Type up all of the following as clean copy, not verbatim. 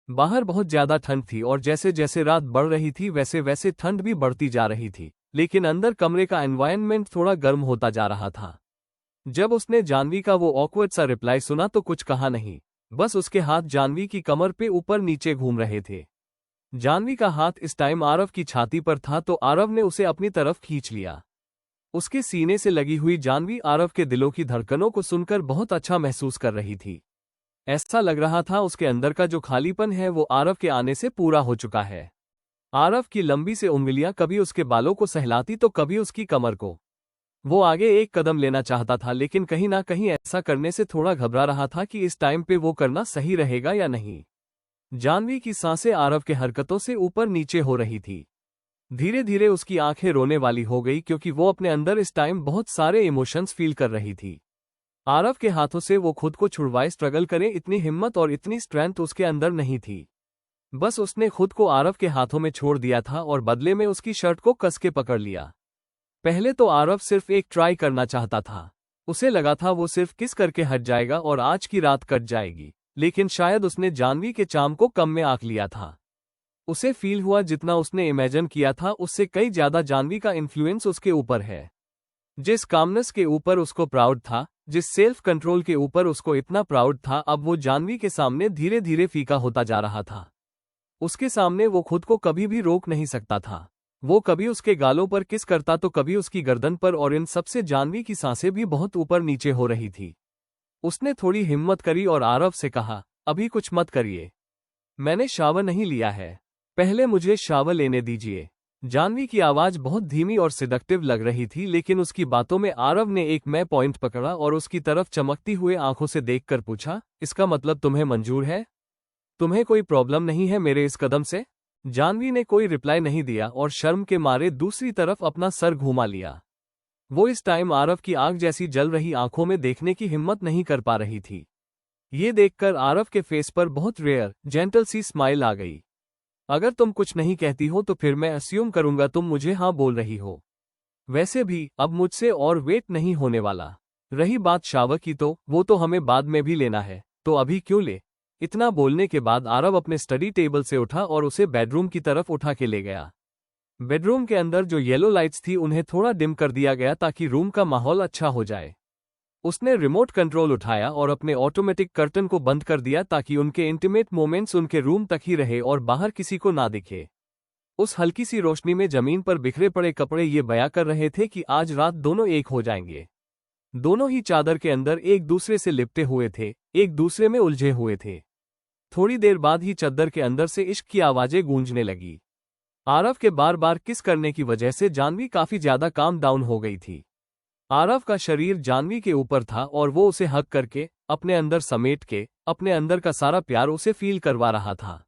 बाहर बहुत ज्यादा ठंड थी और जैसे जैसे रात बढ़ रही थी वैसे वैसे ठंड भी बढ़ती जा रही थी, लेकिन अंदर कमरे का एनवायरनमेंट थोड़ा गर्म होता जा रहा था। जब उसने जानवी का वो ऑकवर्ड सा रिप्लाई सुना तो कुछ कहा नहीं, बस उसके हाथ जानवी की कमर पे ऊपर नीचे घूम रहे थे। जानवी का हाथ इस टाइम आरव की छाती पर था तो आरव ने उसे अपनी तरफ खींच लिया। उसके सीने से लगी हुई जानवी आरव के दिलों की धड़कनों को सुनकर बहुत अच्छा महसूस कर रही थी। ऐसा लग रहा था उसके अंदर का जो खालीपन है वो आरव के आने से पूरा हो चुका है। आरव की लंबी से उंगलियां कभी उसके बालों को सहलाती तो कभी उसकी कमर को। वो आगे एक कदम लेना चाहता था लेकिन कहीं ना कहीं ऐसा करने से थोड़ा घबरा रहा था कि इस टाइम पे वो करना सही रहेगा या नहीं। जानवी की सांसें आरव के हरकतों से ऊपर नीचे हो रही थी। धीरे धीरे उसकी आंखें रोने वाली हो गई क्योंकि वो अपने अंदर इस टाइम बहुत सारे इमोशंस फील कर रही थी। आरव के हाथों से वो खुद को छुड़वाए स्ट्रगल करे इतनी हिम्मत और इतनी स्ट्रेंथ उसके अंदर नहीं थी। बस उसने खुद को आरव के हाथों में छोड़ दिया था और बदले में उसकी शर्ट को कस के पकड़ लिया। पहले तो आरव सिर्फ एक ट्राई करना चाहता था। उसे लगा था वो सिर्फ किस करके हट जाएगा और आज की रात कट जाएगी, लेकिन शायद उसने जानवी के चार्म को कम में आंक लिया था। उसे फील हुआ जितना उसने इमेजिन किया था उससे कई ज्यादा जानवी का इन्फ्लुएंस उसके ऊपर है। जिस कामनेस के ऊपर उसको प्राउड था, जिस सेल्फ कंट्रोल के ऊपर उसको इतना प्राउड था, अब वो जानवी के सामने धीरे धीरे फीका होता जा रहा था। उसके सामने वो खुद को कभी भी रोक नहीं सकता था। वो कभी उसके गालों पर किस करता तो कभी उसकी गर्दन पर, और इन सबसे जानवी की सांसें भी बहुत ऊपर नीचे हो रही थी। उसने थोड़ी हिम्मत करी और आरव से कहा, अभी कुछ मत करिए, मैंने शावर नहीं लिया है, पहले मुझे शावर लेने दीजिए। जानवी की आवाज बहुत धीमी और सिडक्टिव लग रही थी, लेकिन उसकी बातों में आरव ने एक मैं पॉइंट पकड़ा और उसकी तरफ चमकती हुए आंखों से देखकर पूछा, इसका मतलब तुम्हें मंजूर है? तुम्हें कोई प्रॉब्लम नहीं है मेरे इस कदम से? जानवी ने कोई रिप्लाई नहीं दिया और शर्म के मारे दूसरी तरफ अपना सर घुमा लिया। वो इस टाइम आरव की आग जैसी जल रही आंखों में देखने की हिम्मत नहीं कर पा रही थी। ये देखकर आरव के फेस पर बहुत रेयर, जेंटल सी स्माइल आ गई। अगर तुम कुछ नहीं कहती हो तो फिर मैं अस्यूम करूंगा तुम मुझे हाँ बोल रही हो। वैसे भी अब मुझसे और वेट नहीं होने वाला। रही बात शावर की तो वो तो हमें बाद में भी लेना है, तो अभी क्यों ले? इतना बोलने के बाद आरव अपने स्टडी टेबल से उठा और उसे बेडरूम की तरफ उठा के ले गया। बेडरूम के अंदर जो येलो लाइट्स थी उन्हें थोड़ा डिम कर दिया गया ताकि रूम का माहौल अच्छा हो जाए। उसने रिमोट कंट्रोल उठाया और अपने ऑटोमेटिक कर्टन को बंद कर दिया ताकि उनके इंटीमेट मोमेंट्स उनके रूम तक ही रहे और बाहर किसी को ना दिखे। उस हल्की सी रोशनी में जमीन पर बिखरे पड़े कपड़े ये बयां कर रहे थे कि आज रात दोनों एक हो जाएंगे। दोनों ही चादर के अंदर एक दूसरे से लिपटे हुए थे, एक दूसरे में उलझे हुए थे। थोड़ी देर बाद ही चादर के अंदर से इश्क की आवाजें गूंजने लगी। आरव के बार बार किस करने की वजह से जानवी काफी ज्यादा काम डाउन हो गई थी। आरव का शरीर जानवी के ऊपर था और वो उसे हक करके, अपने अंदर समेट के, अपने अंदर का सारा प्यार उसे फील करवा रहा था।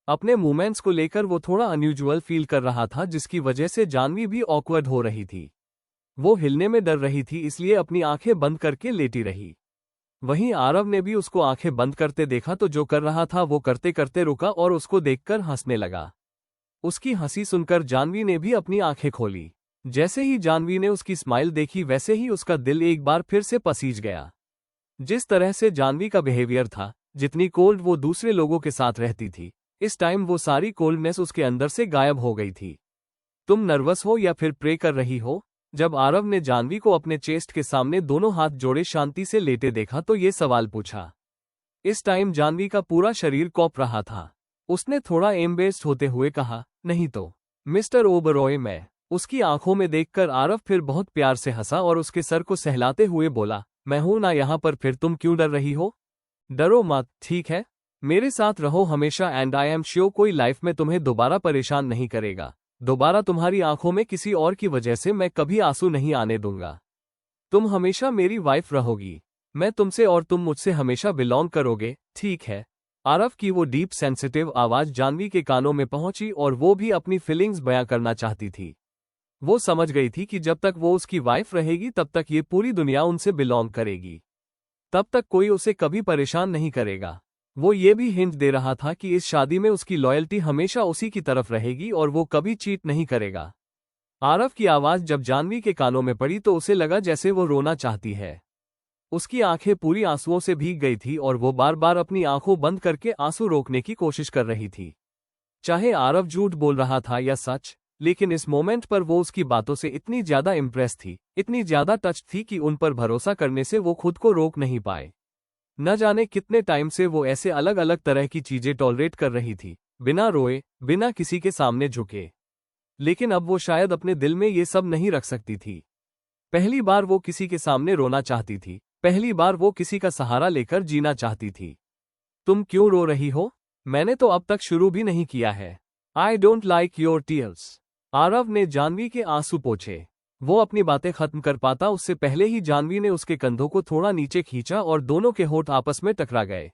अपने मूवमेंट्स को लेकर वो थोड़ा अनयूजुअल फील कर रहा था, जिसकी वजह से जानवी भी ऑकवर्ड हो रही थी। वो हिलने में डर रही थी, इसलिए अपनी आंखें बंद करके लेटी रही। वहीं आरव ने भी उसको आंखें बंद करते देखा तो जो कर रहा था वो करते करते रुका और उसको देखकर हंसने लगा। उसकी हंसी सुनकर जानवी ने भी अपनी आंखें खोली। जैसे ही जानवी ने उसकी स्माइल देखी वैसे ही उसका दिल एक बार फिर से पसीज गया। जिस तरह से जानवी का बिहेवियर था, जितनी कोल्ड वो दूसरे लोगों के साथ रहती थी, इस टाइम वो सारी कोल्डनेस उसके अंदर से गायब हो गई थी। तुम नर्वस हो या फिर प्रे कर रही हो? जब आरव ने जानवी को अपने चेस्ट के सामने दोनों हाथ जोड़े शांति से लेटे देखा तो ये सवाल पूछा। इस टाइम जानवी का पूरा शरीर कॉप रहा था। उसने थोड़ा एम्बेस्ड होते हुए कहा, नहीं तो मिस्टर ओबरॉय। मैं उसकी आंखों में देखकर आरव फिर बहुत प्यार से हंसा और उसके सर को सहलाते हुए बोला, मैं हूं ना यहाँ पर, फिर तुम क्यों डर रही हो? डरो मत, ठीक है? मेरे साथ रहो हमेशा एंड आई एम श्योर कोई लाइफ में तुम्हें दोबारा परेशान नहीं करेगा। दोबारा तुम्हारी आंखों में किसी और की वजह से मैं कभी आंसू नहीं आने दूंगा। तुम हमेशा मेरी वाइफ रहोगी। मैं तुमसे और तुम मुझसे हमेशा बिलोंग करोगे, ठीक है? आरव की वो डीप सेंसिटिव आवाज जानवी के कानों में पहुंची और वो भी अपनी फीलिंग्स बयां करना चाहती थी। वो समझ गई थी कि जब तक वो उसकी वाइफ रहेगी तब तक ये पूरी दुनिया उनसे बिलोंग करेगी। तब तक कोई उसे कभी परेशान नहीं करेगा। वो ये भी हिंट दे रहा था कि इस शादी में उसकी लॉयल्टी हमेशा उसी की तरफ रहेगी और वो कभी चीट नहीं करेगा। आरव की आवाज जब जानवी के कानों में पड़ी तो उसे लगा जैसे वो रोना चाहती है। उसकी आंखें पूरी आंसुओं से भीग गई थी और वो बार बार अपनी आंखों बंद करके आंसू रोकने की कोशिश कर रही थी। चाहे आरव झूठ बोल रहा था या सच, लेकिन इस मोमेंट पर वो उसकी बातों से इतनी ज्यादा इम्प्रेस थी, इतनी ज्यादा टच थी कि उन पर भरोसा करने से वो खुद को रोक नहीं पाए। न जाने कितने टाइम से वो ऐसे अलग अलग तरह की चीजें टॉलरेट कर रही थी, बिना रोए, बिना किसी के सामने झुके। लेकिन अब वो शायद अपने दिल में ये सब नहीं रख सकती थी। पहली बार वो किसी के सामने रोना चाहती थी, पहली बार वो किसी का सहारा लेकर जीना चाहती थी। तुम क्यों रो रही हो? मैंने तो अब तक शुरू भी नहीं किया है। I don't like your tears. Aarav ने जाह्नवी के आंसू पोंछे। वो अपनी बातें खत्म कर पाता उससे पहले ही जाह्नवी ने उसके कंधों को थोड़ा नीचे खींचा और दोनों के होंठ आपस में टकरा गए।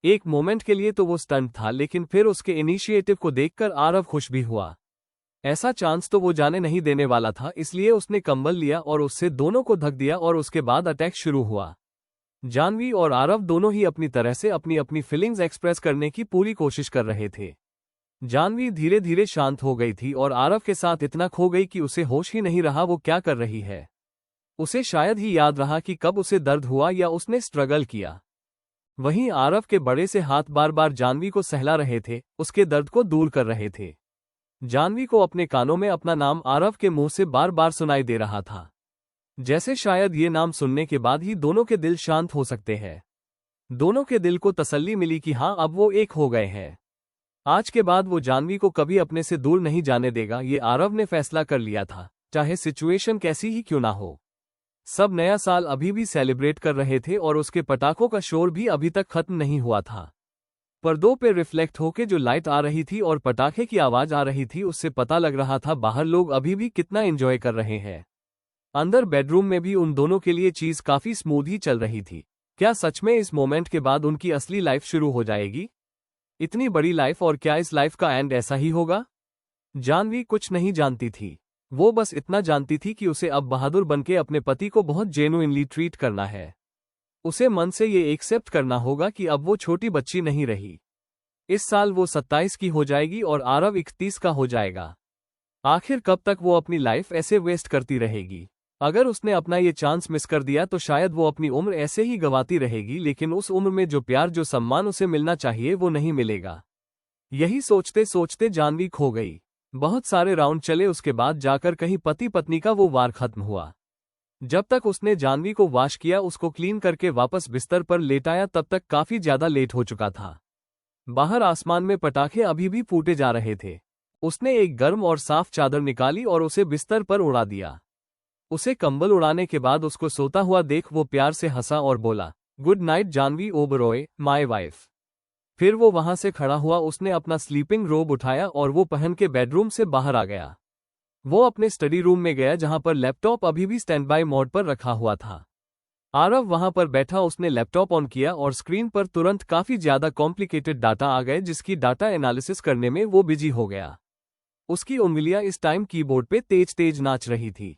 एक मोमेंट के लिए तो वो स्टंट था, लेकिन फिर उसके इनिशिएटिव को देखकर आरव खुश भी हुआ। ऐसा चांस तो वो जाने नहीं देने वाला था, इसलिए उसने कंबल लिया और उससे दोनों को ढक दिया और उसके बाद अटैक शुरू हुआ। जाह्नवी और आरव दोनों ही अपनी तरह से अपनी अपनी फीलिंग्स एक्सप्रेस करने की पूरी कोशिश कर रहे थे। जाह्नवी धीरे धीरे शांत हो गई थी और आरव के साथ इतना खो गई कि उसे होश ही नहीं रहा वो क्या कर रही है। उसे शायद ही याद रहा कि कब उसे दर्द हुआ या उसने स्ट्रगल किया। वहीं आरव के बड़े से हाथ बार बार जाह्नवी को सहला रहे थे, उसके दर्द को दूर कर रहे थे। जाह्नवी को अपने कानों में अपना नाम आरव के मुंह से बार बार सुनाई दे रहा था, जैसे शायद ये नाम सुनने के बाद ही दोनों के दिल शांत हो सकते हैं। दोनों के दिल को तसल्ली मिली कि हाँ, अब वो एक हो गए हैं। आज के बाद वो जाह्नवी को कभी अपने से दूर नहीं जाने देगा, ये आरव ने फैसला कर लिया था, चाहे सिचुएशन कैसी ही क्यों ना हो। सब नया साल अभी भी सेलिब्रेट कर रहे थे और उसके पटाखों का शोर भी अभी तक खत्म नहीं हुआ था। पर्दों पे रिफ्लेक्ट होके जो लाइट आ रही थी और पटाखे की आवाज आ रही थी, उससे पता लग रहा था बाहर लोग अभी भी कितना एंजॉय कर रहे हैं। अंदर बेडरूम में भी उन दोनों के लिए चीज काफी स्मूथ ही चल रही थी। क्या सच में इस मोमेंट के बाद उनकी असली लाइफ शुरू हो जाएगी? इतनी बड़ी लाइफ, और क्या इस लाइफ का एंड ऐसा ही होगा? जाह्नवी कुछ नहीं जानती थी। वो बस इतना जानती थी कि उसे अब बहादुर बनके अपने पति को बहुत जेन्युइनली ट्रीट करना है। उसे मन से ये एक्सेप्ट करना होगा कि अब वो छोटी बच्ची नहीं रही। इस साल वो 27 की हो जाएगी और आरव 31 का हो जाएगा। आखिर कब तक वो अपनी लाइफ ऐसे वेस्ट करती रहेगी? अगर उसने अपना ये चांस मिस कर दिया तो शायद वो अपनी उम्र ऐसे ही गंवाती रहेगी, लेकिन उस उम्र में जो प्यार, जो सम्मान उसे मिलना चाहिए वो नहीं मिलेगा। यही सोचते सोचते जाह्नवी खो गई। बहुत सारे राउंड चले, उसके बाद जाकर कहीं पति पत्नी का वो वार खत्म हुआ। जब तक उसने जाह्नवी को वॉश किया, उसको क्लीन करके वापस बिस्तर पर लेटाया, तब तक काफी ज्यादा लेट हो चुका था। बाहर आसमान में पटाखे अभी भी फूटे जा रहे थे। उसने एक गर्म और साफ चादर निकाली और उसे बिस्तर पर उड़ा दिया। उसे कंबल उड़ाने के बाद उसको सोता हुआ देख वो प्यार से हंसा और बोला, good night Jahnavi Oberoi, my wife. फिर वो वहां से खड़ा हुआ, उसने अपना स्लीपिंग रोब उठाया और वो पहन के बेडरूम से बाहर आ गया। वो अपने स्टडी रूम में गया जहां पर लैपटॉप अभी भी स्टैंड बाय मोड पर रखा हुआ था। आरव वहां पर बैठा, उसने लैपटॉप ऑन किया और स्क्रीन पर तुरंत काफी ज्यादा कॉम्प्लिकेटेड डाटा आ गए, जिसकी डाटा एनालिसिस करने में वो बिजी हो गया। उसकी उंगलियां इस टाइम कीबोर्ड पे तेज तेज नाच रही थी।